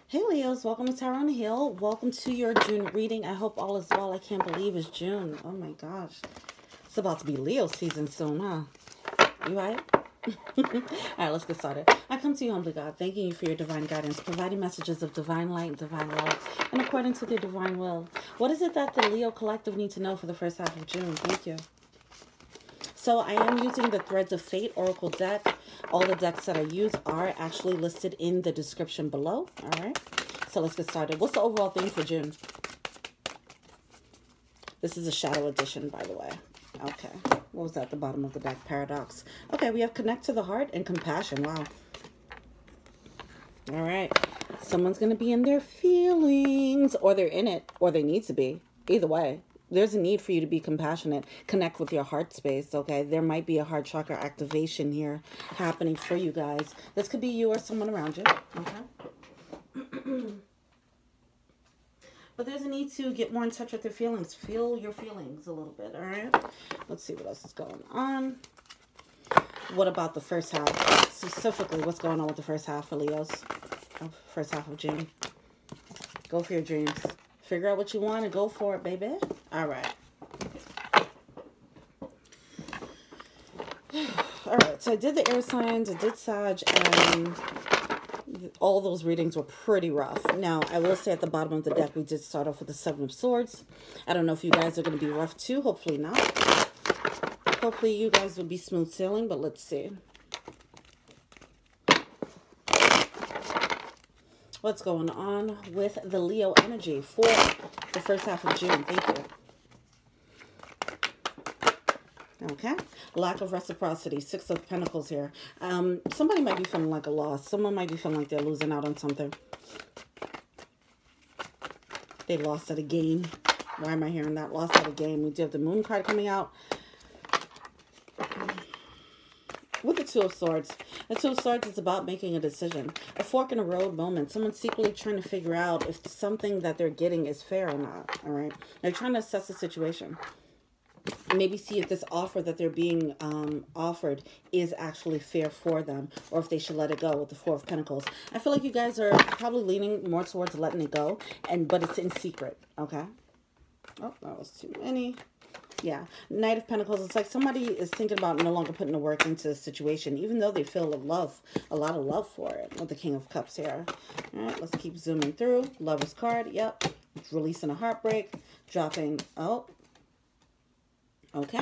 Hey Leos, welcome to Tarot on the Hill. Welcome to your June reading. I hope all is well. I can't believe it's June. Oh my gosh. It's about to be Leo season soon, huh? You right? Alright, let's get started. I come to you humbly, God, thanking you for your divine guidance, providing messages of divine light and divine love, and according to their divine will. What is it that the Leo collective need to know for the first half of June? Thank you. So I am using the Threads of Fate Oracle deck. All the decks that I use are actually listed in the description below. All right. So let's get started. What's the overall theme for June? This is a shadow edition, by the way. Okay. What was that at the bottom of the deck? Paradox. Okay, we have connect to the heart and compassion. Wow. All right. Someone's going to be in their feelings, or they're in it, or they need to be. Either way. There's a need for you to be compassionate. Connect with your heart space, okay? There might be a heart chakra activation here happening for you guys. This could be you or someone around you, okay? But there's a need to get more in touch with your feelings. Feel your feelings a little bit, all right? Let's see what else is going on. What about the first half? Specifically, what's going on with the first half for Leos? First half of June. Go for your dreams. Figure out what you want and go for it, baby. All right. All right. So I did the air signs. I did Sag. And all those readings were pretty rough. Now, I will say at the bottom of the deck, we did start off with the Seven of Swords. I don't know if you guys are going to be rough too. Hopefully not. Hopefully you guys will be smooth sailing, but let's see. What's going on with the Leo energy for the first half of June? Thank you. Okay. Lack of reciprocity. Six of Pentacles here. Somebody might be feeling like a loss. Someone might be feeling like they're losing out on something. They lost at a game. Why am I hearing that? Lost at a game. We do have the Moon card coming out. With the Two of Swords. The Two of Swords is about making a decision. A fork in the road moment. Someone's secretly trying to figure out if something that they're getting is fair or not. All right. They're trying to assess the situation. Maybe see if this offer that they're being offered is actually fair for them, or if they should let it go with the Four of Pentacles. I feel like you guys are probably leaning more towards letting it go, but it's in secret. Okay. Oh, that was too many. Yeah, Knight of Pentacles. It's like somebody is thinking about no longer putting the work into the situation, even though they feel a lot of love for it. With the King of Cups here. All right, let's keep zooming through. Lover's card. Yep. Releasing a heartbreak. Dropping. Oh. Okay.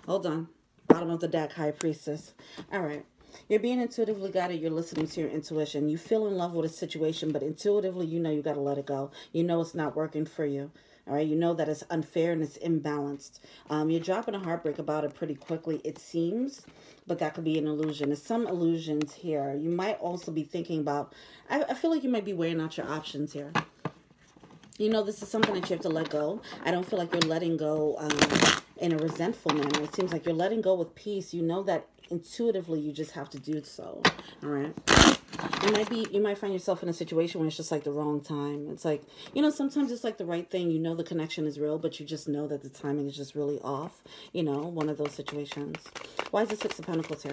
Hold on. Bottom of the deck. High Priestess. All right. You're being intuitively guided. You're listening to your intuition. You feel in love with a situation, but intuitively, you know you got to let it go. You know it's not working for you. All right, you know that it's unfair and it's imbalanced. You're dropping a heartbreak about it pretty quickly, it seems, but that could be an illusion. There's some illusions here. You might also be thinking about, I feel like you might be weighing out your options here. You know, this is something that you have to let go. I don't feel like you're letting go in a resentful manner. It seems like you're letting go with peace. You know that intuitively you just have to do so. All right. You might find yourself in a situation where it's just like the wrong time. It's like, you know, sometimes it's like the right thing. You know the connection is real, but you just know that the timing is just really off. You know, one of those situations. Why is the Six of Pentacles here?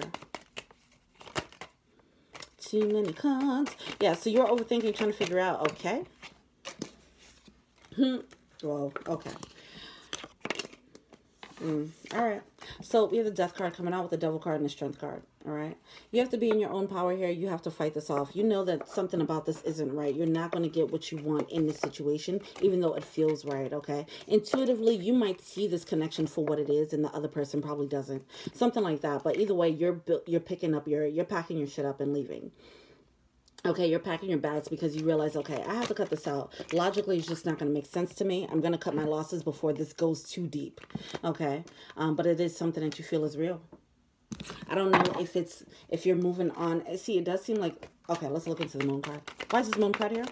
Too many cards. Yeah, so you're overthinking, trying to figure out, okay. Whoa, okay. All right. So we have the Death card coming out with the Devil card and the Strength card. All right. You have to be in your own power here. You have to fight this off. You know that something about this isn't right. You're not going to get what you want in this situation, even though it feels right. Okay. Intuitively, you might see this connection for what it is, and the other person probably doesn't. Something like that. But either way, you're picking up you're packing your shit up and leaving. Okay, you're packing your bags because you realize, okay, I have to cut this out. Logically, it's just not going to make sense to me. I'm going to cut my losses before this goes too deep. Okay, but it is something that you feel is real. I don't know if you're moving on. See, it does seem like, okay, let's look into the Moon card. Why is this Moon card here?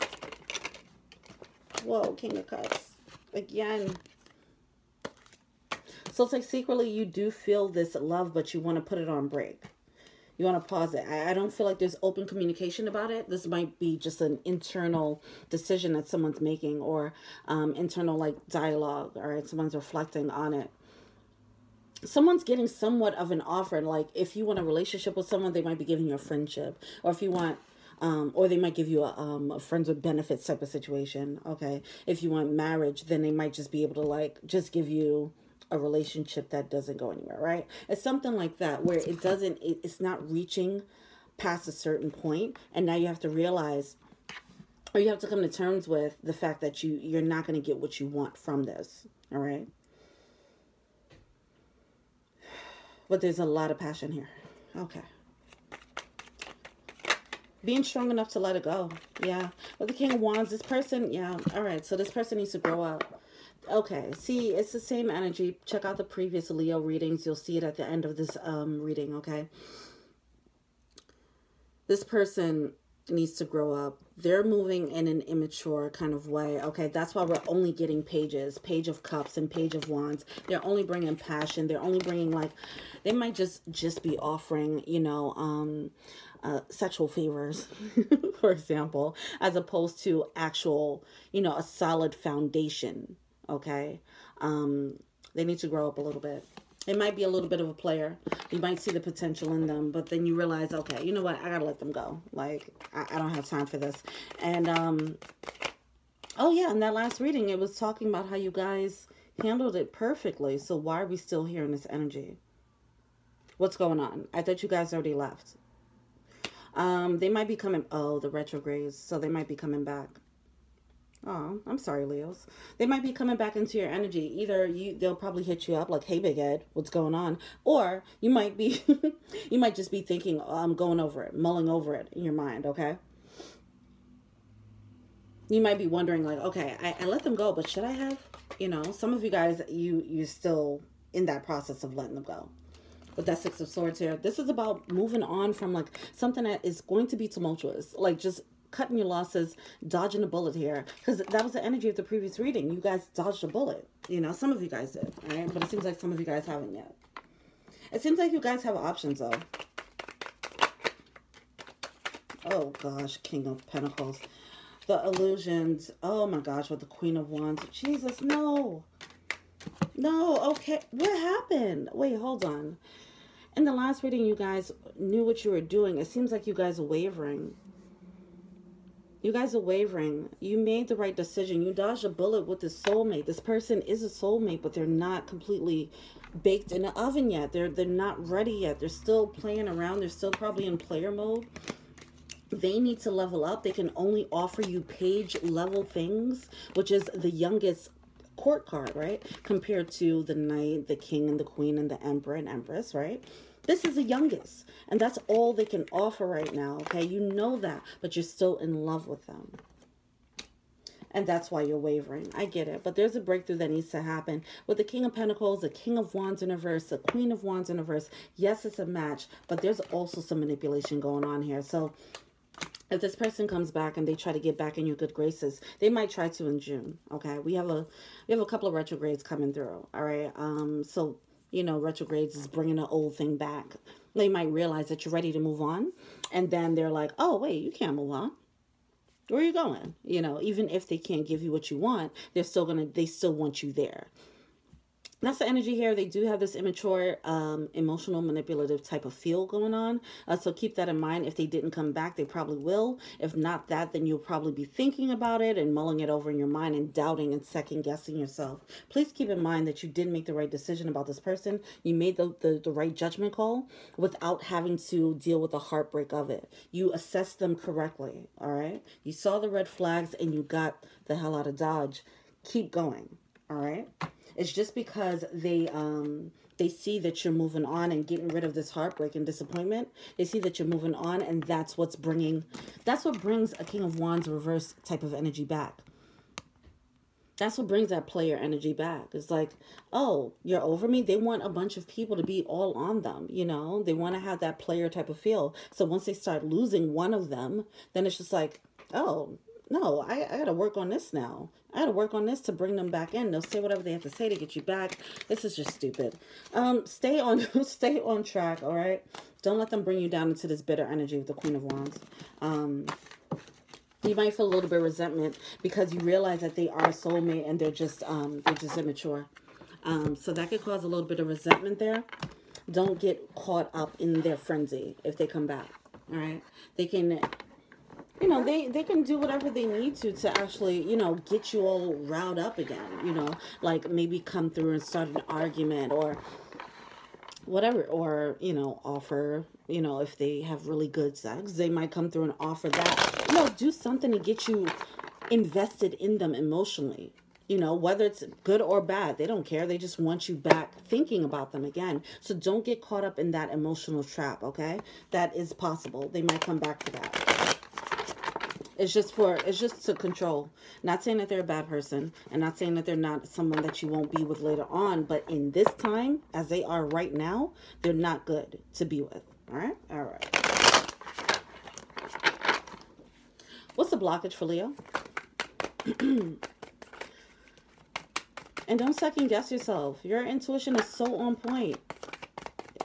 Whoa, King of Cups. Again. So it's like secretly you do feel this love, but you want to put it on break. You want to pause it. I don't feel like there's open communication about it. This might be just an internal decision that someone's making, or internal like dialogue, all right? Someone's reflecting on it. Someone's getting somewhat of an offer. Like if you want a relationship with someone, they might be giving you a friendship. Or if you want Or they might give you a friends with benefits type of situation. Okay. If you want marriage, then they might just be able to like just give you a relationship that doesn't go anywhere, right? It's something like that where it's not reaching past a certain point, and now you have to realize, or you have to come to terms with the fact that you're not going to get what you want from this. All right. But there's a lot of passion here. Okay. Being strong enough to let it go. Yeah. With the King of Wands, this person, yeah. All right. So this person needs to grow up. Okay. See, it's the same energy. Check out the previous Leo readings. You'll see it at the end of this reading. Okay. This person needs to grow up. They're moving in an immature kind of way. Okay, that's why we're only getting pages, Page of Cups and Page of Wands. They're only bringing passion. They're only bringing, like, they might just be offering, you know, sexual favors, for example, as opposed to actual, you know, a solid foundation. Okay, they need to grow up a little bit. It might be a little bit of a player. You might see the potential in them, but then you realize, okay, you know what? I gotta let them go. Like, I don't have time for this. And, oh yeah, in that last reading, it was talking about how you guys handled it perfectly. So why are we still here in this energy? What's going on? I thought you guys already left. They might be coming, oh, the retrogrades. So they might be coming back. Oh, I'm sorry, Leos. They might be coming back into your energy. Either they'll probably hit you up like, hey, Big Ed, what's going on? Or you might be, you might just be thinking, oh, I'm going over it, mulling over it in your mind, okay? You might be wondering like, okay, I let them go, but should I have? You know, some of you guys, you're still in that process of letting them go. With that Six of Swords here, this is about moving on from like something that is going to be tumultuous, like just cutting your losses, dodging a bullet here, because that was the energy of the previous reading. You guys dodged a bullet, you know. Some of you guys did, right? But it seems like some of you guys haven't yet. It seems like you guys have options though. Oh gosh, King of Pentacles, the illusions. Oh my gosh, with the Queen of Wands. Jesus, no, okay, what happened? Wait, hold on. In the last reading, you guys knew what you were doing. It seems like you guys are wavering. You guys are wavering. You made the right decision. You dodged a bullet with this soulmate. This person is a soulmate, but they're not completely baked in the oven yet. They're not ready yet. They're still playing around. They're still probably in player mode. They need to level up. They can only offer you page level things, which is the youngest court card, right? Compared to the Knight, the King, and the Queen, and the Emperor and Empress, right? This is the youngest, and that's all they can offer right now, okay? You know that, but you're still in love with them. And that's why you're wavering. I get it, but there's a breakthrough that needs to happen. With the King of Pentacles, the King of Wands in reverse, the Queen of Wands in reverse. Yes, it's a match, but there's also some manipulation going on here. So if this person comes back and they try to get back in your good graces, they might try to in June, okay? We have a couple of retrogrades coming through, all right? So you know, retrogrades is bringing an old thing back. They might realize that you're ready to move on. And then they're like, oh, wait, you can't move on. Where are you going? You know, even if they can't give you what you want, they still want you there. That's the energy here. They do have this immature, emotional, manipulative type of feel going on. So keep that in mind. If they didn't come back, they probably will. If not that, then you'll probably be thinking about it and mulling it over in your mind and doubting and second guessing yourself. Please keep in mind that you did make the right decision about this person. You made the right judgment call without having to deal with the heartbreak of it. You assessed them correctly, all right? You saw the red flags and you got the hell out of Dodge. Keep going, all right? It's just because they see that you're moving on and getting rid of this heartbreak and disappointment. They see that you're moving on, and that's what brings a King of Wands reverse type of energy back. That's what brings that player energy back. It's like, oh, you're over me? They want a bunch of people to be all on them, you know? They want to have that player type of feel. So once they start losing one of them, then it's just like, oh, no, I got to work on this now. I got to work on this to bring them back in. They'll say whatever they have to say to get you back. This is just stupid. Stay on track, all right? Don't let them bring you down into this bitter energy with the Queen of Wands. You might feel a little bit of resentment because you realize that they are a soulmate and they're just immature. So that could cause a little bit of resentment there. Don't get caught up in their frenzy if they come back, all right? They can you know, they can do whatever they need to actually, you know, get you all riled up again, you know, like maybe come through and start an argument or whatever, or, you know, offer, you know, if they have really good sex, they might come through and offer that, you know, do something to get you invested in them emotionally. You know, whether it's good or bad, they don't care. They just want you back thinking about them again. So don't get caught up in that emotional trap, okay? That is possible. They might come back for that. It's just to control. Not saying that they're a bad person, and not saying that they're not someone that you won't be with later on, but in this time, as they are right now, they're not good to be with. All right? All right. What's the blockage for Leo? And don't second guess yourself. Your intuition is so on point.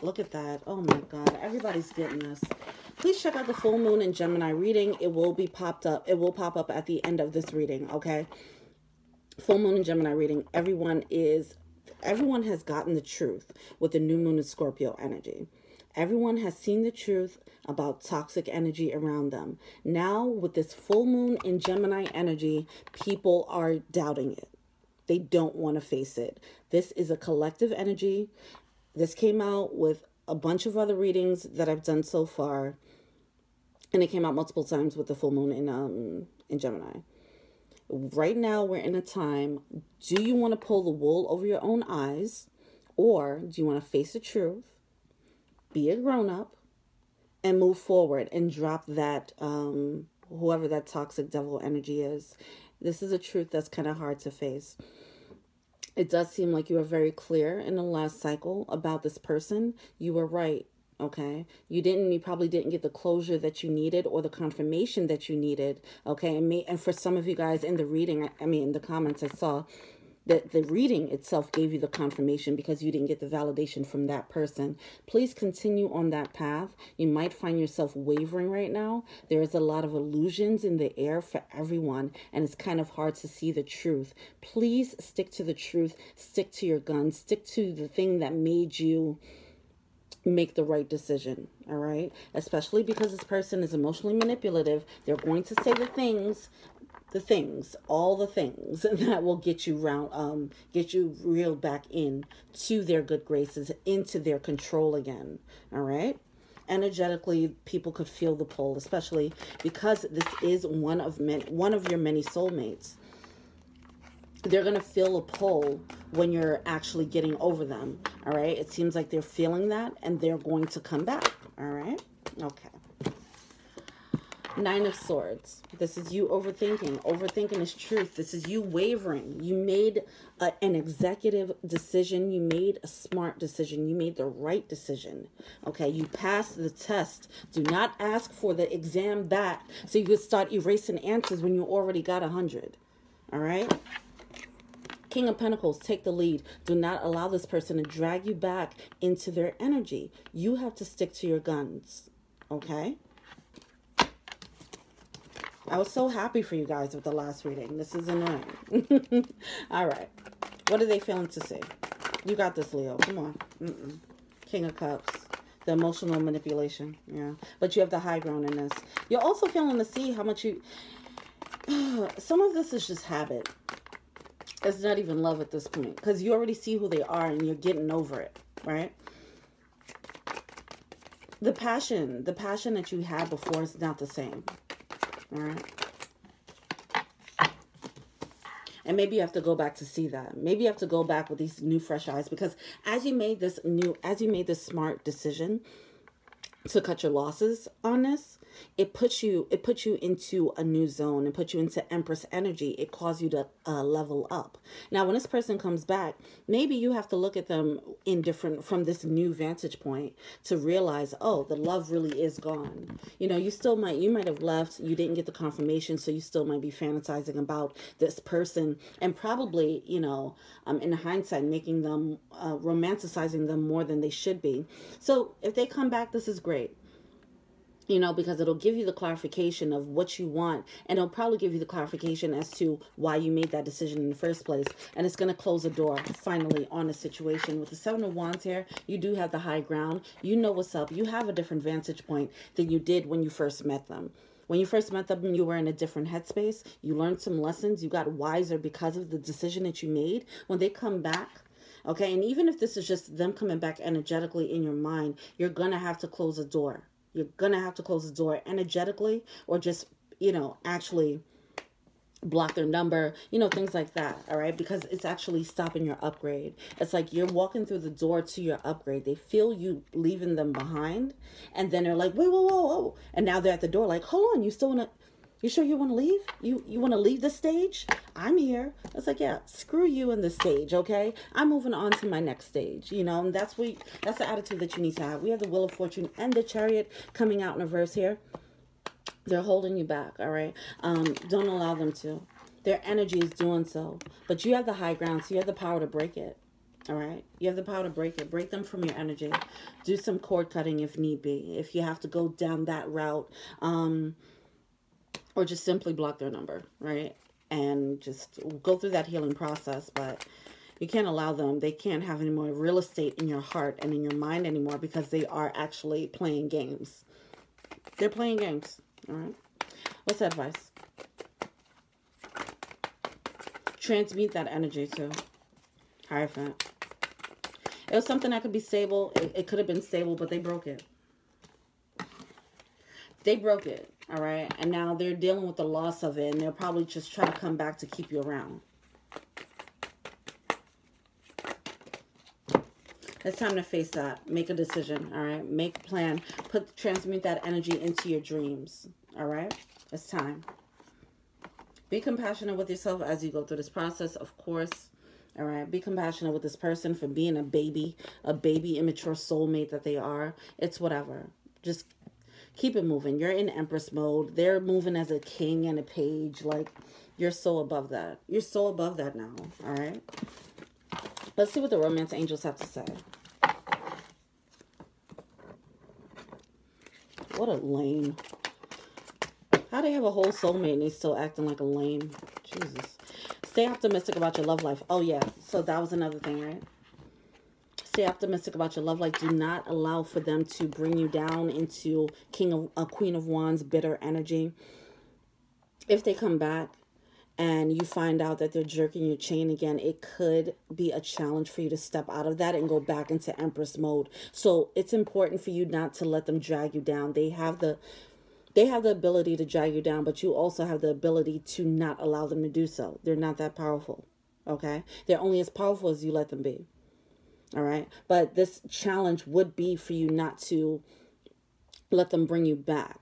Look at that. Oh my God. Everybody's getting this. Please check out the full moon in Gemini reading. It will be popped up. It will pop up at the end of this reading. Okay. Full moon in Gemini reading. Everyone has gotten the truth with the new moon in Scorpio energy. Everyone has seen the truth about toxic energy around them. Now with this full moon in Gemini energy, people are doubting it. They don't want to face it. This is a collective energy. This came out with a bunch of other readings that I've done so far. And it came out multiple times with the full moon in Gemini. Right now, we're in a time, do you want to pull the wool over your own eyes? Or do you want to face the truth, be a grown-up, and move forward and drop that, whoever that toxic devil energy is? This is a truth that's kind of hard to face. It does seem like you were very clear in the last cycle about this person. You were right, okay? You probably didn't get the closure that you needed or the confirmation that you needed, okay? And for some of you guys in the reading, I mean, in the comments I saw, that the reading itself gave you the confirmation because you didn't get the validation from that person. Please continue on that path. You might find yourself wavering right now. There is a lot of illusions in the air for everyone, and it's kind of hard to see the truth. Please stick to the truth. Stick to your guns. Stick to the thing that made you make the right decision, all right? Especially because this person is emotionally manipulative. They're going to say all the things that will get you reeled back in to their good graces, into their control again. All right. Energetically, people could feel the pull, especially because this is one of your many soulmates. They're going to feel a pull when you're actually getting over them. All right. It seems like they're feeling that and they're going to come back. All right. Okay. Nine of Swords. This is you overthinking. Overthinking is truth. This is you wavering. You made an executive decision. You made a smart decision. You made the right decision. Okay, you passed the test. Do not ask for the exam back so you could start erasing answers when you already got 100. All right? King of Pentacles, take the lead. Do not allow this person to drag you back into their energy. You have to stick to your guns. Okay? I was so happy for you guys with the last reading. This is annoying. All right. What are they feeling to see? You got this, Leo. Come on. King of Cups. The emotional manipulation. Yeah. But you have the high ground in this. You're also feeling to see how much you... Some of this is just habit. It's not even love at this point. Because you already see who they are and you're getting over it. Right? The passion that you had before is not the same. All right. And maybe you have to go back to see that. Maybe you have to go back with these new fresh eyes, because as you made this smart decision to cut your losses on this, it put you into a new zone and put you into Empress energy. It caused you to level up. Now, when this person comes back, maybe you have to look at them from this new vantage point to realize, oh, the love really is gone. You know, you might have left, you didn't get the confirmation, so you still might be fantasizing about this person and probably, you know, in hindsight, making them, romanticizing them more than they should be. So if they come back, this is great. You know, because it'll give you the clarification of what you want. And it'll probably give you the clarification as to why you made that decision in the first place. And it's going to close the door, finally, on a situation. With the Seven of Wands here, you do have the high ground. You know what's up. You have a different vantage point than you did when you first met them. When you first met them, you were in a different headspace. You learned some lessons. You got wiser because of the decision that you made. When they come back, okay, and even if this is just them coming back energetically in your mind, you're going to have to close the door. You're going to have to close the door energetically, or just, you know, actually block their number, you know, things like that. All right. Because it's actually stopping your upgrade. It's like you're walking through the door to your upgrade. They feel you leaving them behind. And then they're like, wait, whoa, whoa, whoa. And now they're at the door like, hold on. You still want to, you sure you want to leave? You want to leave the stage? I'm here. It's like, yeah, screw you in the stage. Okay. I'm moving on to my next stage, you know, and that's the attitude that you need to have. We have the Wheel of Fortune and the Chariot coming out in reverse here. They're holding you back, all right? Don't allow them to. Their energy is doing so. But you have the high ground, so you have the power to break it, all right? You have the power to break it. Break them from your energy. Do some cord cutting if need be, if you have to go down that route. Or just simply block their number, right? And just go through that healing process. But you can't allow them. They can't have any more real estate in your heart and in your mind anymore, because they are actually playing games. They're playing games. All right. What's the advice? Transmute that energy too. Hierophant. It was something that could be stable. It could have been stable, but they broke it. They broke it. All right. And now they're dealing with the loss of it. And they'll probably just try to come back to keep you around. It's time to face that. Make a decision, all right? Make a plan. Transmute that energy into your dreams, all right? It's time. Be compassionate with yourself as you go through this process, of course, all right? Be compassionate with this person for being a baby immature soulmate that they are. It's whatever. Just keep it moving. You're in Empress mode. They're moving as a king and a page. Like, you're so above that. You're so above that now, all right? Let's see what the romance angels have to say. What a lame. How they have a whole soulmate and they still acting like a lame? Jesus. Stay optimistic about your love life. Oh, yeah. So that was another thing, right? Stay optimistic about your love life. Do not allow for them to bring you down into Queen of Wands, bitter energy. If they come back and you find out that they're jerking your chain again, it could be a challenge for you to step out of that and go back into Empress mode. So it's important for you not to let them drag you down. They have the ability to drag you down, but you also have the ability to not allow them to do so. They're not that powerful, okay? They're only as powerful as you let them be, all right? But this challenge would be for you not to let them bring you back,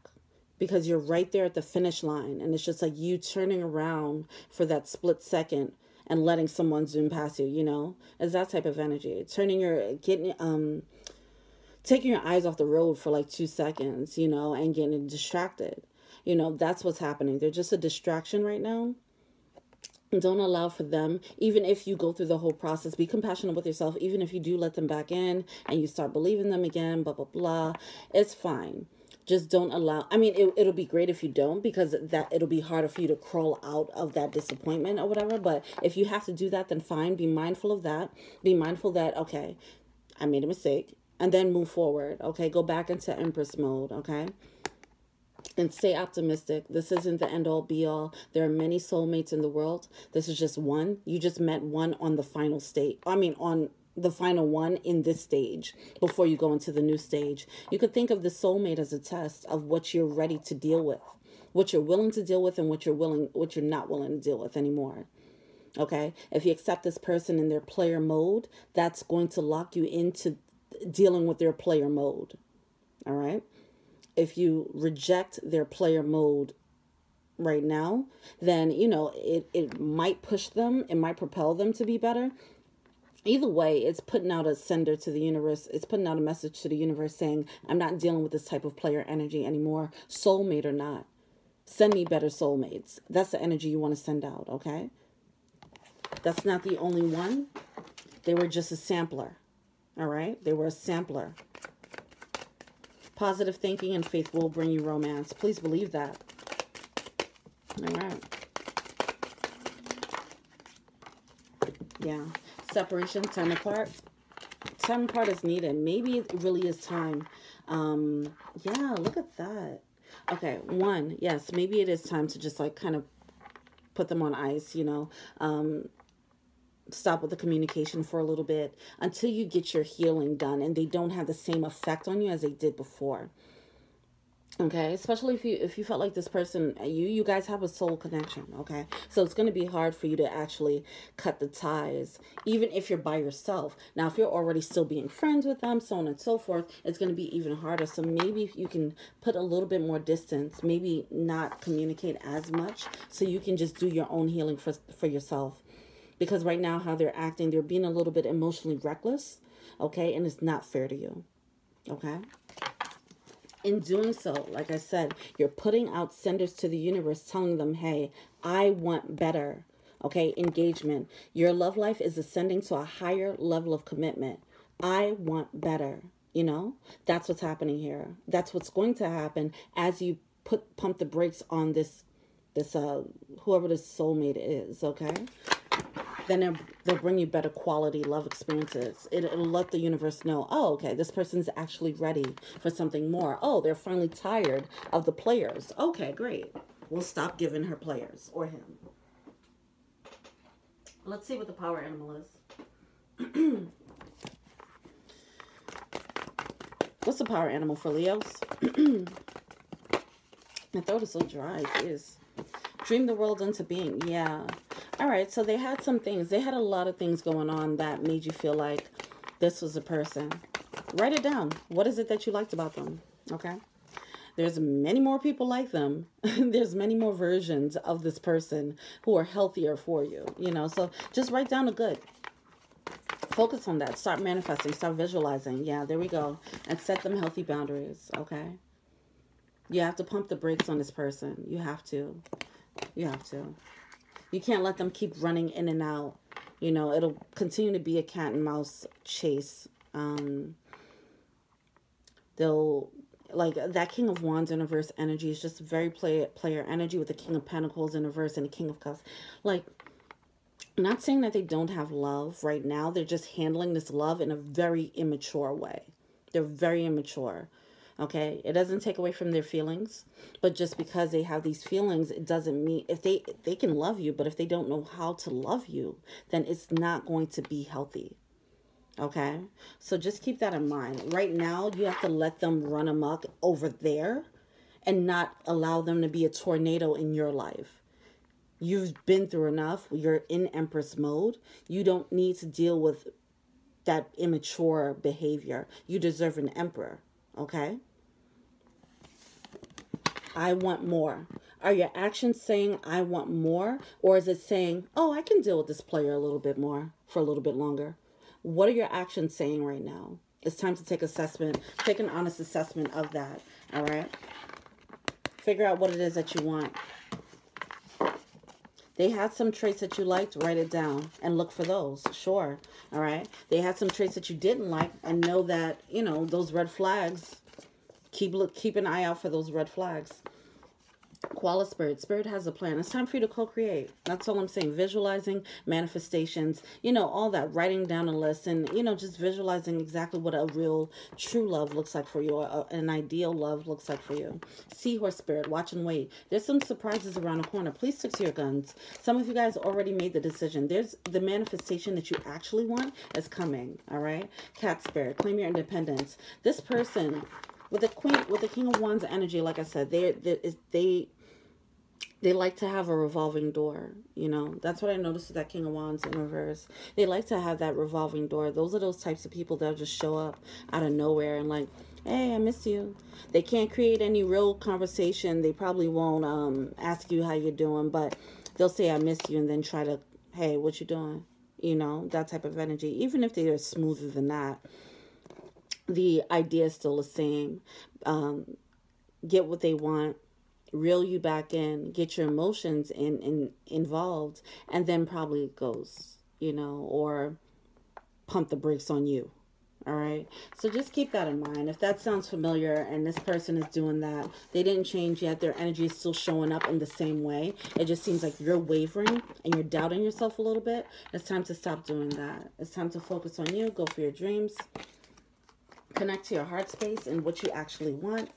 because you're right there at the finish line. And it's just like you turning around for that split second and letting someone zoom past you, you know? It's that type of energy. Taking your eyes off the road for like 2 seconds, you know, and getting distracted. You know, that's what's happening. They're just a distraction right now. Don't allow for them, even if you go through the whole process, be compassionate with yourself. Even if you do let them back in and you start believing them again, blah, blah, blah, it's fine. Just don't allow. I mean, it'll be great if you don't, because it'll be harder for you to crawl out of that disappointment or whatever. But if you have to do that, then fine. Be mindful of that. Be mindful that, okay, I made a mistake, and then move forward. Okay, go back into Empress mode. Okay, and stay optimistic. This isn't the end all be all. There are many soulmates in the world. This is just one. You just met one on the final state. I mean, on the final one in this stage before you go into the new stage. You could think of the soulmate as a test of what you're ready to deal with, what you're willing to deal with, and what you're not willing to deal with anymore. Okay, if you accept this person in their player mode, that's going to lock you into dealing with their player mode. All right, if you reject their player mode right now, then you know it might push them, it might propel them to be better. Either way, it's putting out a sender to the universe. It's putting out a message to the universe saying, I'm not dealing with this type of player energy anymore, soulmate or not. Send me better soulmates. That's the energy you want to send out, okay? That's not the only one. They were just a sampler, all right? They were a sampler. Positive thinking and faith will bring you romance. Please believe that. All right. Yeah. Separation, time apart. Time apart is needed. Maybe it really is time. Yeah, look at that. Okay, 1, yes, maybe it is time to just like kind of put them on ice, you know. Stop with the communication for a little bit until you get your healing done and they don't have the same effect on you as they did before. Okay, especially if you felt like this person, you guys have a soul connection. Okay, so it's going to be hard for you to actually cut the ties, even if you're by yourself. Now, if you're already still being friends with them, so on and so forth, it's going to be even harder. So maybe if you can put a little bit more distance, maybe not communicate as much, so you can just do your own healing for yourself. Because right now, how they're acting, they're being a little bit emotionally reckless. Okay, and it's not fair to you. Okay. In doing so, like I said, you're putting out senders to the universe telling them, hey, I want better. Okay, engagement. Your love life is ascending to a higher level of commitment. I want better. You know, that's what's happening here. That's what's going to happen as you pump the brakes on this whoever this soulmate is. Okay. Then they'll bring you better quality love experiences. It'll let the universe know, oh, okay, this person's actually ready for something more. Oh, they're finally tired of the players. Okay, great. We'll stop giving her players or him. Let's see what the power animal is. What's the power animal for Leos? My throat is so dry. It is. Dream the world into being. Yeah. All right, so they had some things. They had a lot of things going on that made you feel like this was a person. Write it down. What is it that you liked about them? Okay. There's many more people like them. There's many more versions of this person who are healthier for you, you know. So just write down the good. Focus on that. Start manifesting. Start visualizing. Yeah, there we go. And set them healthy boundaries, okay? You have to pump the brakes on this person. You have to. You have to. You can't let them keep running in and out. You know, it'll continue to be a cat and mouse chase. They'll, like, that King of Wands in reverse energy is just very player energy with the King of Pentacles in reverse and the King of Cups. Like, I'm not saying that they don't have love right now. They're just handling this love in a very immature way. They're very immature. Okay, it doesn't take away from their feelings, but just because they have these feelings, it doesn't mean if they can love you, but if they don't know how to love you, then it's not going to be healthy. Okay, so just keep that in mind. Right now, you have to let them run amok over there and not allow them to be a tornado in your life. You've been through enough. You're in Empress mode. You don't need to deal with that immature behavior. You deserve an emperor. Okay? I want more. Are your actions saying I want more? Or is it saying, oh, I can deal with this player a little bit more for a little bit longer? What are your actions saying right now? It's time to take assessment. Take an honest assessment of that. All right? Figure out what it is that you want. They had some traits that you liked, write it down and look for those. Sure. All right. They had some traits that you didn't like and know that, you know, those red flags. Keep an eye out for those red flags. Koala Spirit. Spirit has a plan. It's time for you to co-create. That's all I'm saying. Visualizing, manifestations, you know, all that. Writing down a list and, you know, just visualizing exactly what a real, true love looks like for you. Or an ideal love looks like for you. Seahorse Spirit. Watch and wait. There's some surprises around the corner. Please stick to your guns. Some of you guys already made the decision. There's the manifestation that you actually want is coming. All right. Cat Spirit. Claim your independence. This person... With the King of Wands energy, like I said, they like to have a revolving door. You know, that's what I noticed with that King of Wands in reverse. They like to have that revolving door. Those are those types of people that'll just show up out of nowhere and like, hey, I miss you. They can't create any real conversation. They probably won't ask you how you're doing, but they'll say I miss you and then try to, hey, what you doing? You know, that type of energy. Even if they are smoother than that. The idea is still the same. Get what they want, reel you back in, get your emotions involved, and then probably it goes, you know, or pump the brakes on you. All right. So just keep that in mind. If that sounds familiar and this person is doing that, they didn't change yet. Their energy is still showing up in the same way. It just seems like you're wavering and you're doubting yourself a little bit. It's time to stop doing that. It's time to focus on you. Go for your dreams. Connect to your heart space and what you actually want.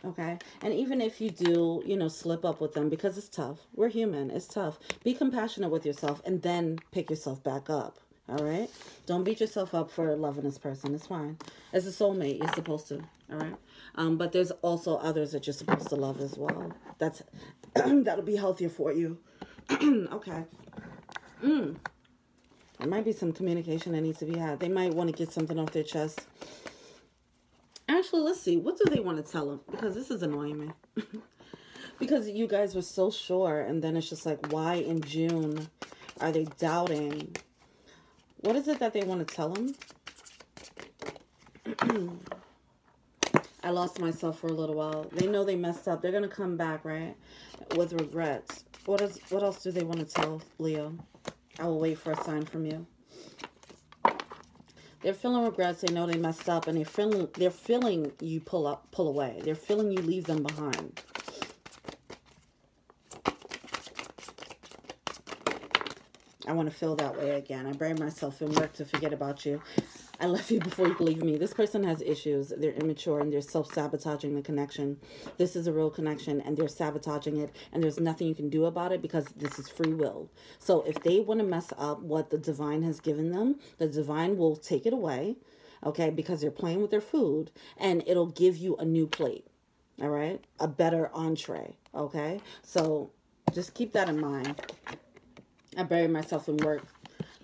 Okay? And even if you do, you know, slip up with them, because it's tough. We're human. It's tough. Be compassionate with yourself and then pick yourself back up. All right? Don't beat yourself up for loving this person. It's fine. As a soulmate, you're supposed to. All right? But there's also others that you're supposed to love as well. That's that'll be healthier for you. Okay. There might be some communication that needs to be had. They might want to get something off their chest. Actually, let's see. What do they want to tell them? Because this is annoying me. Because you guys were so sure, and then it's just like, why in June are they doubting? What is it that they want to tell them? I lost myself for a little while. They know they messed up. They're going to come back, right? With regrets. What else do they want to tell Leo? I will wait for a sign from you. They're feeling regrets. They know they messed up, and they're feeling you pull away. They're feeling you leave them behind. I want to feel that way again. I buried myself in work to forget about you. I left you before you could leave me. This person has issues. They're immature and they're self-sabotaging the connection. This is a real connection and they're sabotaging it, and there's nothing you can do about it because this is free will. So if they want to mess up what the divine has given them, the divine will take it away, okay, because they're playing with their food, and it'll give you a new plate, all right, a better entree, okay? So just keep that in mind. I buried myself in work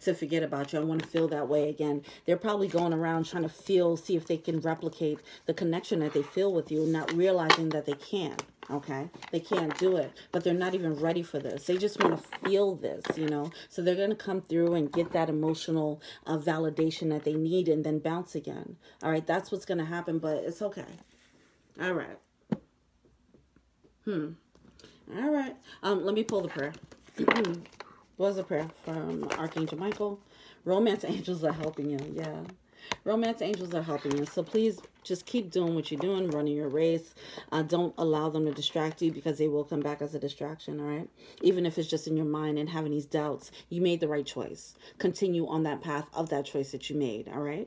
to forget about you. I want to feel that way again. They're probably going around trying to see if they can replicate the connection that they feel with you, not realizing that they can't, okay? They can't do it, but they're not even ready for this. They just want to feel this, you know? So they're going to come through and get that emotional validation that they need and then bounce again. All right, that's what's going to happen, but it's okay. All right. All right. Let me pull the prayer. Was a prayer from Archangel Michael. Romance angels are helping you. Yeah. Romance angels are helping you. So please just keep doing what you're doing, running your race. Don't allow them to distract you, because they will come back as a distraction, all right? Even if it's just in your mind and having these doubts, you made the right choice. Continue on that path of that choice that you made, all right?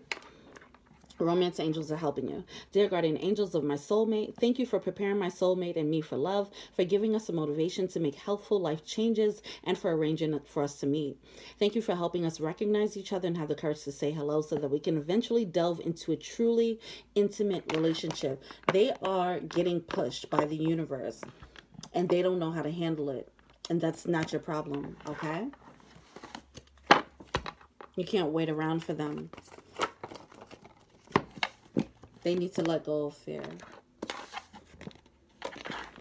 Romance angels are helping you. Dear guardian angels of my soulmate, thank you for preparing my soulmate and me for love, for giving us a motivation to make healthful life changes, and for arranging for us to meet. Thank you for helping us recognize each other and have the courage to say hello so that we can eventually delve into a truly intimate relationship. They are getting pushed by the universe, and they don't know how to handle it. And that's not your problem, okay? You can't wait around for them. They need to let go of fear.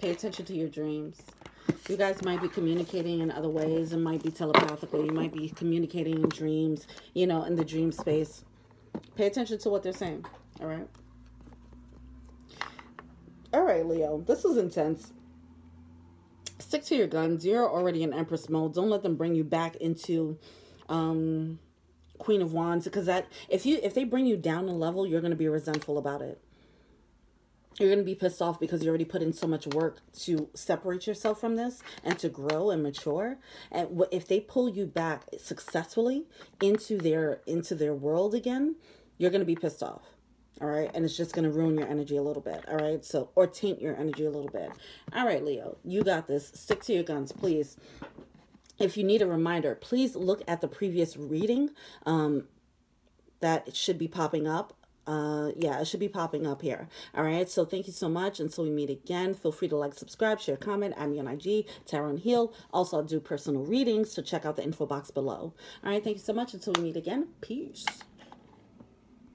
Pay attention to your dreams. You guys might be communicating in other ways. It might be telepathically. You might be communicating in dreams, you know, in the dream space. Pay attention to what they're saying, all right? All right, Leo, this is intense. Stick to your guns. You're already in Empress mode. Don't let them bring you back into Queen of Wands, because that if they bring you down a level, you're going to be resentful about it. You're going to be pissed off because you already put in so much work to separate yourself from this and to grow and mature. And if they pull you back successfully into their world again, you're going to be pissed off. All right. And it's just going to ruin your energy a little bit. All right. So, or taint your energy a little bit. All right, Leo, you got this. Stick to your guns, please. If you need a reminder, please look at the previous reading that it should be popping up. Yeah, it should be popping up here. All right. So thank you so much. Until we meet again, feel free to like, subscribe, share, comment. I'm me on IG, Tarot and Heal. Also, I do personal readings, so check out the info box below. All right. Thank you so much. Until we meet again. Peace.